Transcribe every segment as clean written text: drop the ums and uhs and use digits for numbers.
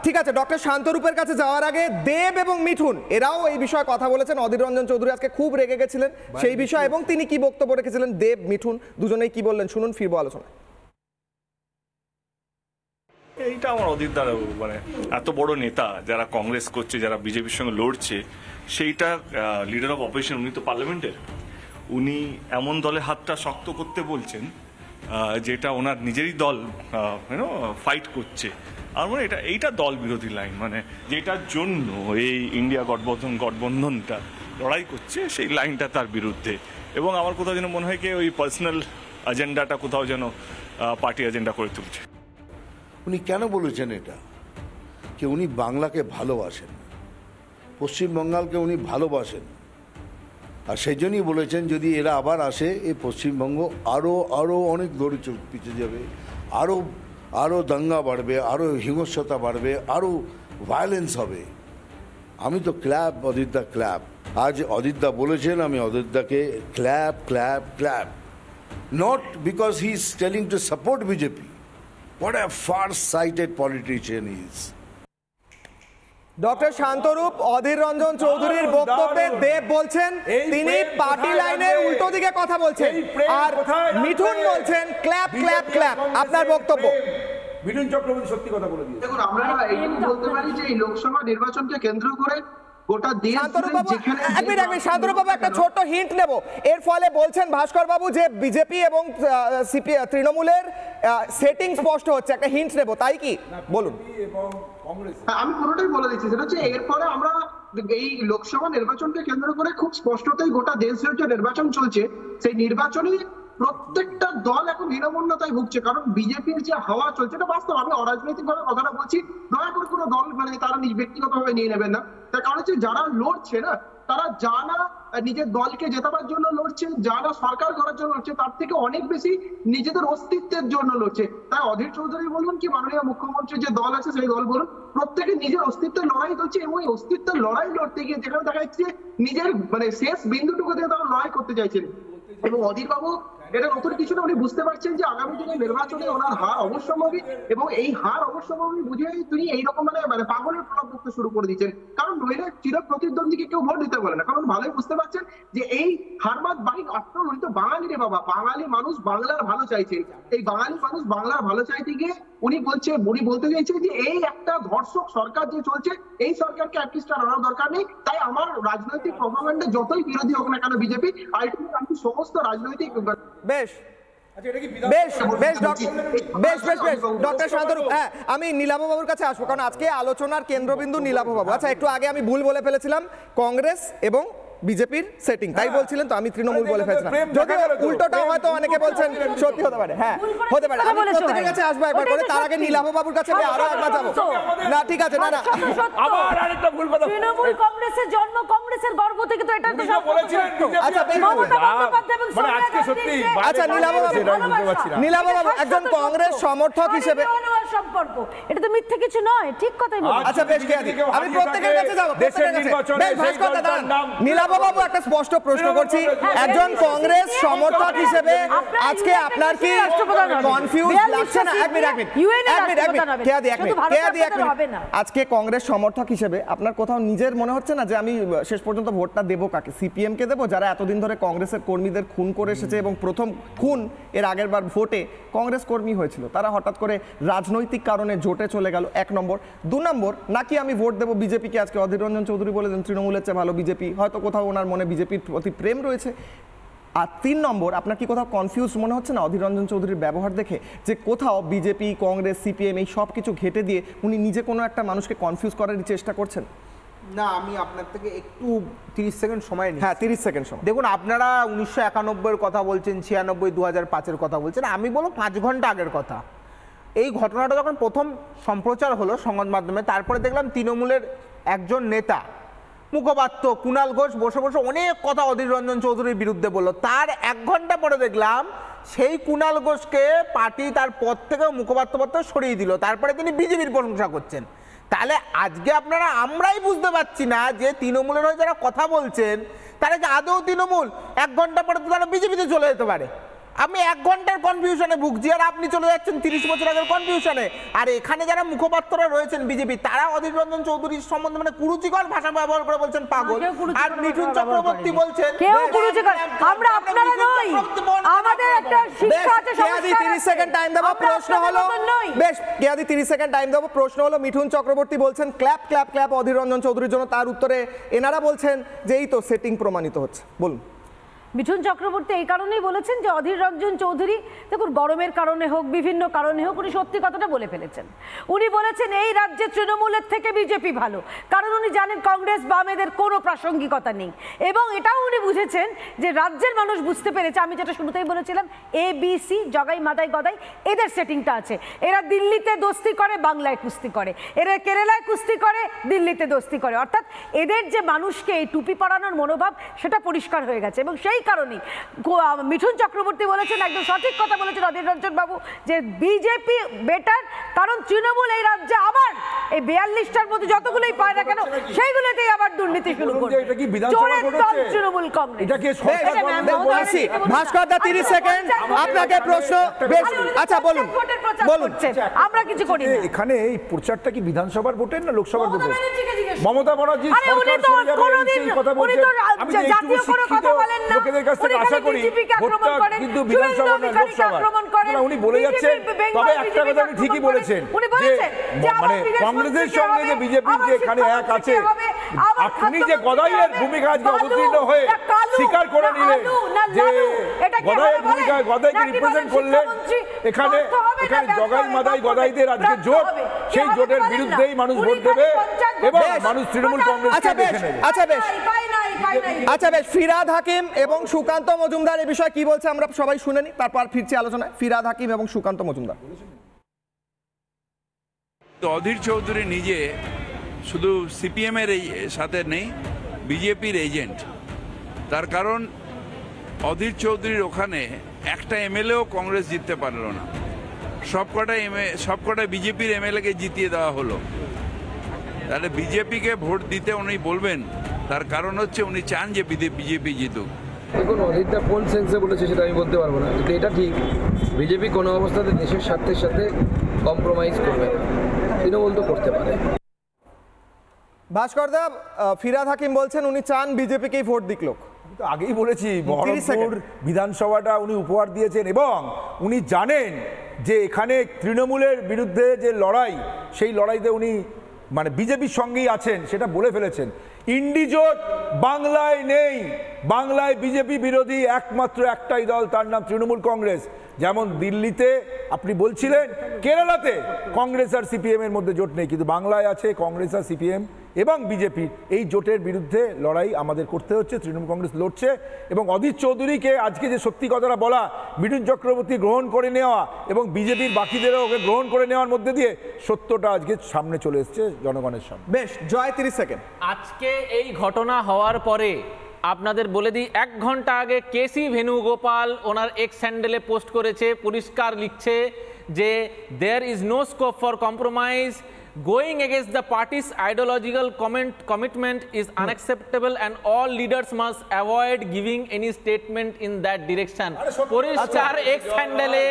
ঠিক আছে, ডক্টর শান্তরূপের কাছে যাওয়ার আগে দেব এবং মিঠুন এরাও এই বিষয়ে কথা বলেছেন। অধীর রঞ্জন চৌধুরী আজকে খুব রেগে গেছিলেন সেই বিষয়ে এবং তিনি কি বক্তব্য রেখেছিলেন, দেব মিঠুন দুজনেই কি বললেন শুনুন, ফিরবো আলোচনা। এইটা আমার অধীর দ্বারা মানে এত বড় নেতা যারা কংগ্রেস করছে, যারা বিজেপির সঙ্গে লড়ছে, সেইটা লিডার অফ অপোজিশন, উনি তো পার্লামেন্টের, উনি এমন দলে হাতটা শক্ত করতে বলছেন যেটা ওনার নিজেরই দল ফাইট করছে। আর মানে এইটা দল বিরোধী লাইন, মানে যেটার জন্য এই ইন্ডিয়া গঠবন্ধনটা লড়াই করছে সেই লাইনটা তার বিরুদ্ধে। এবং আমার কোথাও যেন মনে হয় কি ওই পার্সোনাল এজেন্ডাটা কোথাও যেন পার্টি এজেন্ডা করে তুলছে। উনি কেন বলেছেন এটা? যে উনি বাংলাকে ভালোবাসেন, পশ্চিমবঙ্গকে উনি ভালোবাসেন, আর সেই জন্যই বলেছেন যদি এরা আবার আসে এই পশ্চিমবঙ্গ আরও অনেক দৌড়ে পিছিয়ে যাবে, আরও দাঙ্গা বাড়বে, আরও হিংস্রতা বাড়বে, আরও ভায়োলেন্স হবে। আমি তো ক্ল্যাপ অদিতদা ক্ল্যাপ। আজ অদিতদা বলেছেন, আমি অদিতদাকে clap clap clap, not because he is telling to support BJP. What a far-sighted politician he is. Doctor Shantarup Adhir Ranjan চৌধুরীর বক্তব্যে দেব বলছেন তিনি পার্টি লাইনের উল্টো দিকে কথা বলছেন, আর মিঠুন বলছেন ক্ল্যাপ ক্ল্যাপ ক্ল্যাপ। আপনার বক্তব্য? মিঠুন চক্রবর্তী সত্যি কথা বলে দিয়েছে। দেখুন, আমরা এইটুকু বলতে পারি যে এই লোকসভা নির্বাচনকে কেন্দ্র করে গোটা দেশ শান্তরূপ বাবু একটা ছোট্ট হিন্ট নেব। এর ফলে বলছেন ভাস্কর বাবু যে বিজেপি এবং তৃণমূলের সেটিং স্পষ্ট হচ্ছে, একটা হিন্ট নেব, তাই কি বলুন? আমি পুরোটাই বলে দিচ্ছি, সেটা হচ্ছে এরপরে আমরা এই লোকসভা নির্বাচনকে কেন্দ্র করে খুব স্পষ্টতই গোটা দেশ যে নির্বাচন চলছে, সেই নির্বাচনে প্রত্যেকটা দল এখন হীনমন্যতায় ভুগছে। কারণ বিজেপির যে হাওয়া চলছে এটা বাস্তব, আমি অরাজনৈতিক ভাবে কথাটা বলছি, দয়া করে কোনো দল মানে তারা ব্যক্তিগত ভাবে নিয়ে নেবেন না। তার কারণ হচ্ছে যারা লড়ছে না, তারা জানা নিজের দলকে জেতাবার জন্য লড়ছে, যারা সরকার করার জন্য লড়ছে, তার থেকে অনেক বেশি নিজেদের অস্তিত্বের জন্য লড়ছে। তাই অধীর চৌধুরী বলুন কি মাননীয় মুখ্যমন্ত্রীর যে দল আছে সেই দল বলুন, প্রত্যেকে নিজের অস্তিত্বের লড়াই করছে। এবং এই অস্তিত্বের লড়াই লড়তে গিয়ে যেখানে দেখা যাচ্ছে নিজের মানে শেষ বিন্দুটুকু দিয়ে তারা লড়াই করতে চাইছেন। এবং অধীর বাবু এটা নতুন কিছু না, উনি বুঝতে পারছেন যে আগামী দিনে নির্বাচনে ওনার হার অবশ্যম্ভাবী, এবং এই হার অবশ্যম্ভাবী বুঝে তিনি এইরকম মানে পাগলের প্রলাপ করতে শুরু করে দিচ্ছেন। কারণ নইলে চির প্রতিদ্বন্দ্বীকে কেউ ভোট দিতে বলে না, কারণ ভালোই বুঝতে পারছেন যে এই হারবাদ বাড়ি আফটার উনি তো বাঙালি রে বাবা, বাঙালি মানুষ বাংলার ভালো চাইছে। এই বাঙালি মানুষ বাংলার ভালো চাইতে গিয়ে উনি বলতে চাইছেন যে এই একটা ধর্ষক সরকার যে চলছে, এই সরকারকে অ্যাটলিস্ট আর আনার দরকার নেই। তাই আমার রাজনৈতিক প্রপাগান্ডা যতই বিরোধী হোক না কেন বিজেপি, আলটিমেটলি আমি সমস্ত রাজনৈতিক ডক্টর শান্তরূপ, হ্যাঁ আমি নীলাভ বাবুর কাছে আসবো, কারণ আজকে আলোচনার কেন্দ্রবিন্দু নীলাভ বাবু। আচ্ছা, একটু আগে আমি ভুল বলে ফেলেছিলাম, কংগ্রেস এবং বিজেপির সেটিং তাই বলছিলেন, তো আমি তৃণমূল বলে ফেলছিলাম, যদিও উল্টোটা হয়তো অনেকে বলছেন সত্যি হতে পারে। হ্যাঁ হতে পারে, আমি প্রত্যেকের কাছে আসবো একবার করে, তার আগে নীলাভ বাবুর কাছে আরো একবার যাবো। না ঠিক আছে, না না আবার আরেকটা ভুল কথা, তৃণমূল কংগ্রেসের জন্ম, কংগ্রেসের গর্ব থেকে তো এটা তো সব বলেছিলেন। আচ্ছা মানে আজকে সত্যি আচ্ছা নীলাভ বাবু একজন কংগ্রেস সমর্থক হিসেবে সম্পর্ক, এটা তো মিথ্যে কিছু নয়, ঠিক কথাই বলছেন। আচ্ছা বেশ, আমি প্রত্যেকের কাছে যাবো, প্রত্যেকের কাছে। বেশ ভাস্কর দাদা, নীলাভ বাবু একটা স্পষ্ট প্রশ্ন করছি, একজন কংগ্রেস সমর্থক হিসেবে আজকে আপনার কি কনফিউজ লাগছে না? এক মিনিট আজকে কংগ্রেস সমর্থক হিসেবে আপনার কোথাও নিজের মনে হচ্ছে না যে আমি শেষ পর্যন্ত ভোটটা দেবো কাকে? সিপিএম কে দেবো, যারা এতদিন ধরে কংগ্রেসের কর্মীদের খুন করে এসেছে, এবং প্রথম খুন এর আগের বার ভোটে কংগ্রেস কর্মী হয়েছিল, তারা হঠাৎ করে রাজনৈতিক কারণে জোটে চলে গেল, 1 নম্বর। 2 নম্বর, নাকি আমি ভোট দেবো বিজেপিকে? আজকে অধীর রঞ্জন চৌধুরী বলেছেন তৃণমূলের চেয়ে ভালো বিজেপি, হয়তো কোথাও ওনার মনে বিজেপির প্রতি প্রেম রয়েছে। আর 3 নম্বর, আপনার কি কোথাও কনফিউজ মনে হচ্ছে না অধীর রঞ্জন চৌধুরীর ব্যবহার দেখে, যে কোথাও বিজেপি কংগ্রেস সিপিএম এই সব কিছু ঘেটে দিয়ে উনি নিজে কোনো একটা মানুষকে কনফিউজ করার চেষ্টা করছেন? না, আমি আপনার থেকে একটু 30 সেকেন্ড সময় নিই। হ্যাঁ 30 সেকেন্ড সময়। দেখুন, আপনারা 1991-এর কথা বলছেন, 96, 2005-এর কথা বলছেন, আমি বলবো 5 ঘন্টা আগের কথা। এই ঘটনাটা যখন প্রথম সম্প্রচার হলো সংবাদ মাধ্যমে, তারপরে দেখলাম তৃণমূলের একজন নেতা মুখপাত্র কুণাল ঘোষ বসে বসে অনেক কথা অধীর রঞ্জন চৌধুরীর বিরুদ্ধে বললো। তার 1 ঘন্টা পরে দেখলাম সেই কুণাল ঘোষকে পার্টি তার পদ থেকে মুখপাত্র সরিয়ে দিল, তারপরে তিনি বিজেপির প্রশংসা করছেন। তাহলে আজকে আমরাই বুঝতে পারছি না যে তৃণমূলের হয়ে যারা কথা বলছেন তারা কি আদৌ তৃণমূল? 1 ঘন্টা পরে তো তারা বিজেপিতে চলে যেতে পারে। আমি 1 ঘন্টার কনফিউশনে ভুগছি আর আপনি চলে যাচ্ছেন 30 বছর আগের কনফিউশনে। আর এখানে যারা মুখপাত্ররা রয়েছেন বিজেপি, তারা অধীর রঞ্জন চৌধুরীর সম্বন্ধে মানে কুরুচিকর ভাষা ব্যবহার করে বলছেন পাগল, আর মিঠুন চক্রবর্তী বলছেন কেউ কুরুচিকর, আমরা আপনারা নই, আমাদের একটা শিক্ষা আছে, কেয়াদি 30 সেকেন্ড টাইম দেবো। প্রশ্ন হলো, বেশ কেয়াদি 30 সেকেন্ড টাইম দেবো। প্রশ্ন হলো, মিঠুন চক্রবর্তী বলছেন ক্ল্যাপ ক্ল্যাপ ক্ল্যাপ অধীর রঞ্জন চৌধুরীর জন্য, তার উত্তরে এনারা বলছেন যে এই তো সেটিং প্রমাণিত হচ্ছে। বলুন। মিঠুন চক্রবর্তী এই কারণেই বলেছেন যে অধীর রঞ্জন চৌধুরী, দেখুন গরমের কারণে হোক বিভিন্ন কারণে হোক, উনি সত্যি কথাটা বলে ফেলেছেন। উনি বলেছেন এই রাজ্যে তৃণমূলের থেকে বিজেপি ভালো, কারণ উনি জানেন কংগ্রেস বাম এদের কোনো প্রাসঙ্গিকতা নেই। এবং এটাও উনি বুঝেছেন যে রাজ্যের মানুষ বুঝতে পেরেছে, আমি যেটা শুরুতেই বলেছিলাম, ABC জগাই মাদাই গদাই এদের সেটিংটা আছে। এরা দিল্লিতে দোস্তি করে, বাংলায় কুস্তি করে, এরা কেরালায় কুস্তি করে, দিল্লিতে দোস্তি করে। অর্থাৎ এদের যে মানুষকে এই টুপি পরানোর মনোভাব, সেটা পরিষ্কার হয়ে গেছে। এবং সেই কারণেই মিঠুন চক্রবর্তী বলেছেন, একদম সঠিক কথা বলেছেন অধীর রঞ্জন বাবু, যে বিজেপি বেটার, কারণ তৃণমূল এই রাজ্যে আবার এই 42টার মধ্যে যতগুলোই পায় না কেন সেইগুলোতেই আবার দুর্নীতি শুরু করবে। এটা কি বিধানসভা ঘটেছে? তৃণমূল কংগ্রেস এটা কি ভাস্কর দা 30 সেকেন্ড আপনাকে প্রশ্ন। বেশ, আচ্ছা বলুন বলুন। আমরা কিছু করি না। এখানে এই প্রচারটা কি বিধানসভার ভোটের না লোকসভার ভোটের? মমতা ব্যানার্জি আরে উনি তো কোনোদিন কথা উনি বলছেন, তো আমি জাতীয় কোনো কথা বলেন না, লোকেদের কাছ থেকে উনি আশা খালি করি বিজেপিকে আক্রমণ ভোটটা করেন, কিন্তু বিধানসভা না লোকসভা। উনি বলে যাচ্ছেন, তবে একটা কথা উনি ঠিকই বলেছেন যে মানে কংগ্রেসের সঙ্গে যে বিজেপির যে এখানে এক আছে, আপনি যে গদাইয়ের ভূমিকা আজকে অবতীর্ণ হয়ে স্বীকার করে নিলেন যে গদাইয়ের ভূমিকা, গদাইকে রিপ্রেজেন্ট করলেন এখানে, এখানে জগাই মাদাই গদাইদের আজকে জোট, সেই জোটের বিরুদ্ধেই মানুষ ভোট দেবে এবং মানুষ তৃণমূল কংগ্রেসকে বেছে নেবে। আচ্ছা বেশ, ফিরহাদ হাকিম এবং সুকান্ত মজুমদার এই বিষয়ে কি বলছে আমরা সবাই শুনে নি, তারপর ফিরছি আলোচনায়। ফিরহাদ হাকিম এবং সুকান্ত মজুমদার। অধীর চৌধুরী নিজে শুধু সিপিএম এর সাথে নেই, বিজেপির এজেন্ট। তার কারণ অধীর চৌধুরীর ওখানে একটা এমএলএও কংগ্রেস জিততে পারল না, সবকটা বিজেপির এমএলএকে জিতিয়ে দেওয়া হলো। তাহলে বিজেপিকে ভোট দিতে উনি বলবেন, তার কারণ হচ্ছে উনি চান যে বিজেপি জিতুক। দেখুন, অধীরটা কোন সেন্সে বলেছে সেটা আমি বলতে পারবো না, কিন্তু এটা ঠিক, বিজেপি কোনো অবস্থাতে দেশের স্বার্থের সাথে কম্প্রোমাইজ করবে না, তৃণমূল তো করতে পারে। ভাস্কর দা, ফিরহাদ হাকিম বলছেন উনি চান বিজেপিকেই ভোট দিক লোক। আগেই বলেছি, বহরমপুর বিধানসভাটা উনি উপহার দিয়েছেন এবং উনি জানেন যে এখানে তৃণমূলের বিরুদ্ধে যে লড়াই, সেই লড়াইতে উনি মানে বিজেপির সঙ্গেই আছেন, সেটা বলে ফেলেছেন। ইন্ডিজোট বাংলায় নেই, বাংলায় বিজেপি বিরোধী একমাত্র একটাই দল, তার নাম তৃণমূল কংগ্রেস। যেমন দিল্লিতে আপনি বলছিলেন, কেরালাতে কংগ্রেস আর সিপিএম এর মধ্যে জোট নেই, কিন্তু বাংলায় আছে কংগ্রেস আর সিপিএম এবং বিজেপি। এই জোটের বিরুদ্ধে লড়াই আমাদের করতে হচ্ছে, তৃণমূল কংগ্রেস লড়ছে। এবং অধীর চৌধুরীকে আজকে যে সত্যি কথাটা বলা, মিঠুন চক্রবর্তী গ্রহণ করে নেওয়া এবং বিজেপির বাকিদেরও ওকে গ্রহণ করে নেওয়ার মধ্যে দিয়ে সত্যটা আজকে সামনে চলে এসছে জনগণের সামনে। বেশ, জয় 30 সেকেন্ড। আজকে এই ঘটনা হওয়ার পরে আপনাদের বলে দিই, 1 ঘন্টা আগে কেসি ভেনুগোপাল ওনার এক্স হ্যান্ডেলে পোস্ট করেছে, পরিষ্কার লিখছে যে there is no scope for compromise, going against the party's ideological commitment is unacceptable and all leaders must avoid giving any statement in that direction. পরিষ্কার এক্স হ্যান্ডেলে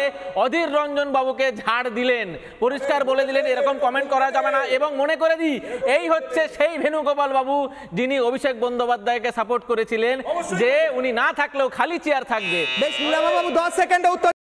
অধীর রঞ্জন বাবুকে ঝাড় দিলেন, পরিষ্কার বলে দিলেন এরকম কমেন্ট করা যাবে না। এবং মনে করে দিই, এই হচ্ছে সেই ভেনুগোপাল বাবু যিনি অভিষেক বন্দ্যোপাধ্যায়কে সাপোর্ট করেছিলেন যে উনি না থাকলেও খালি চেয়ার থাকবে। বেশ, নীলামা বাবু 10 সেকেন্ডে উত্তর